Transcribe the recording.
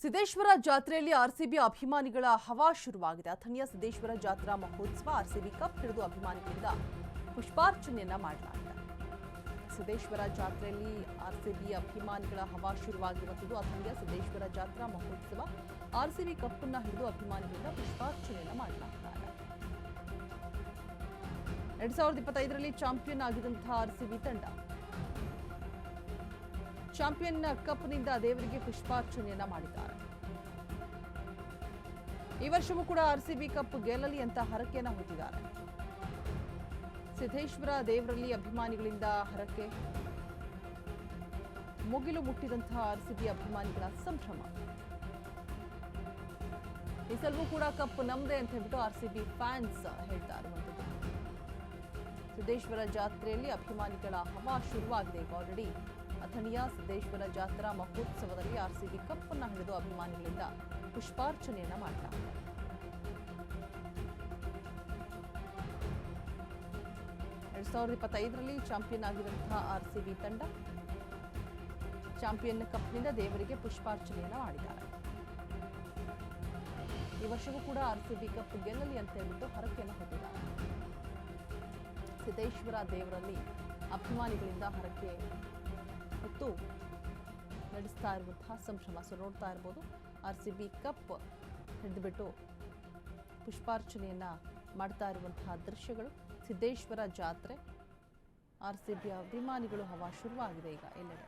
ಸಿದ್ದೇಶ್ವರ ಜಾತ್ರೆಯಲ್ಲಿ ಆರ್ಸಿಬಿ ಅಭಿಮಾನಿಗಳ ಹವಾ ಶುರುವಾಗಿದೆ. ಅಥಣಿಯ ಸಿದ್ದೇಶ್ವರ ಜಾತ್ರಾ ಮಹೋತ್ಸವ ಆರ್ಸಿಬಿ ಕಪ್ ಹಿಡಿದು ಅಭಿಮಾನಿಗಳಿಂದ ಪುಷ್ಪಾರ್ಚನೆಯನ್ನ ಮಾಡಲಾಗಿದೆ. ಸಿದ್ದೇಶ್ವರ ಜಾತ್ರೆಯಲ್ಲಿ ಆರ್ಸಿಬಿ ಅಭಿಮಾನಿಗಳ ಹವಾ ಶುರುವಾಗಿರುವುದು. ಅಥಣಿಯ ಸಿದ್ದೇಶ್ವರ ಜಾತ್ರಾ ಮಹೋತ್ಸವ ಆರ್ಸಿಬಿ ಕಪ್ ಅನ್ನು ಹಿಡಿದು ಅಭಿಮಾನಿಗಳಿಂದ ಪುಷ್ಪಾರ್ಚನೆಯನ್ನ ಮಾಡಲಾಗಿದೆ. 2025ರಲ್ಲಿ ಚಾಂಪಿಯನ್ ಆಗಿದ್ದಂತಹ ಆರ್ಸಿಬಿ ತಂಡ ಚಾಂಪಿಯನ್ ಕಪ್ನಿಂದ ದೇವರಿಗೆ ಪುಷ್ಪಾರ್ಚನೆಯನ್ನ ಮಾಡಿದ್ದಾರೆ. ಈ ವರ್ಷವೂ ಕೂಡ ಆರ್ಸಿಬಿ ಕಪ್ ಗೆಲ್ಲಲಿ ಅಂತ ಹರಕೆಯನ್ನ ಹೊತ್ತಿದ್ದಾರೆ. ಸಿದ್ದೇಶ್ವರ ದೇವರಲ್ಲಿ ಅಭಿಮಾನಿಗಳಿಂದ ಹರಕೆ, ಮುಗಿಲು ಮುಟ್ಟಿದಂತಹ ಆರ್ಸಿಬಿ ಅಭಿಮಾನಿಗಳ ಸಂಭ್ರಮ. ಈ ಸಲವೂ ಕೂಡ ಕಪ್ ನಮ್ದೇ ಅಂತ ಹೇಳ್ಬಿಟ್ಟು ಆರ್ಸಿಬಿ ಫ್ಯಾನ್ಸ್ ಹೇಳ್ತಾ ಇರುವಂತದ್ದು. ಸಿದ್ದೇಶ್ವರ ಜಾತ್ರೆಯಲ್ಲಿ ಅಭಿಮಾನಿಗಳ ಹವಾ ಶುರುವಾಗಿದೆ. ಈಗ ಆಲ್ರೆಡಿ ಅಥಣಿಯ ಸಿದ್ದೇಶ್ವರ ಜಾತ್ರಾ ಮಹೋತ್ಸವದಲ್ಲಿ ಆರ್ಸಿಬಿ ಕಪ್ ಅನ್ನು ಹಿಡಿದು ಅಭಿಮಾನಿಗಳಿಂದ ಪುಷ್ಪಾರ್ಚನೆಯನ್ನ ಮಾಡಲಾಗಿದೆ. ಎರಡ್ 2025ರಲ್ಲಿ ಚಾಂಪಿಯನ್ ಆಗಿರುವಂತಹ ಆರ್ಸಿಬಿ ತಂಡ ಚಾಂಪಿಯನ್ ಕಪ್ನಿಂದ ದೇವರಿಗೆ ಪುಷ್ಪಾರ್ಚನೆಯನ್ನ ಮಾಡಿದ್ದಾರೆ. ಈ ವರ್ಷವೂ ಕೂಡ ಆರ್ಸಿಬಿ ಕಪ್ ಗೆಲ್ಲಲಿ ಅಂತ ಹೇಳ್ಬಿಟ್ಟು ಹರಕೆಯನ್ನು ಹೊತ್ತಿದ್ದಾರೆ. ಸಿದ್ದೇಶ್ವರ ದೇವರಲ್ಲಿ ಅಭಿಮಾನಿಗಳಿಂದ ಹರಕೆ ಹೊತ್ತು ನಡೆಸ್ತಾ ಇರುವಂತಹ ಸಂಭ್ರಮ. ನೋಡ್ತಾ ಇರ್ಬೋದು, ಆರ್ಸಿಬಿ ಕಪ್ ಹಿಡಿದುಬಿಟ್ಟು ಪುಷ್ಪಾರ್ಚನೆಯನ್ನ ಮಾಡ್ತಾ ಇರುವಂತಹ ದೃಶ್ಯಗಳು. ಸಿದ್ದೇಶ್ವರ ಜಾತ್ರೆ, ಆರ್ಸಿಬಿ ಅಭಿಮಾನಿಗಳು ಹವಾ ಶುರುವಾಗಿದೆ ಈಗ ಎಲ್ಲೆಡೆ.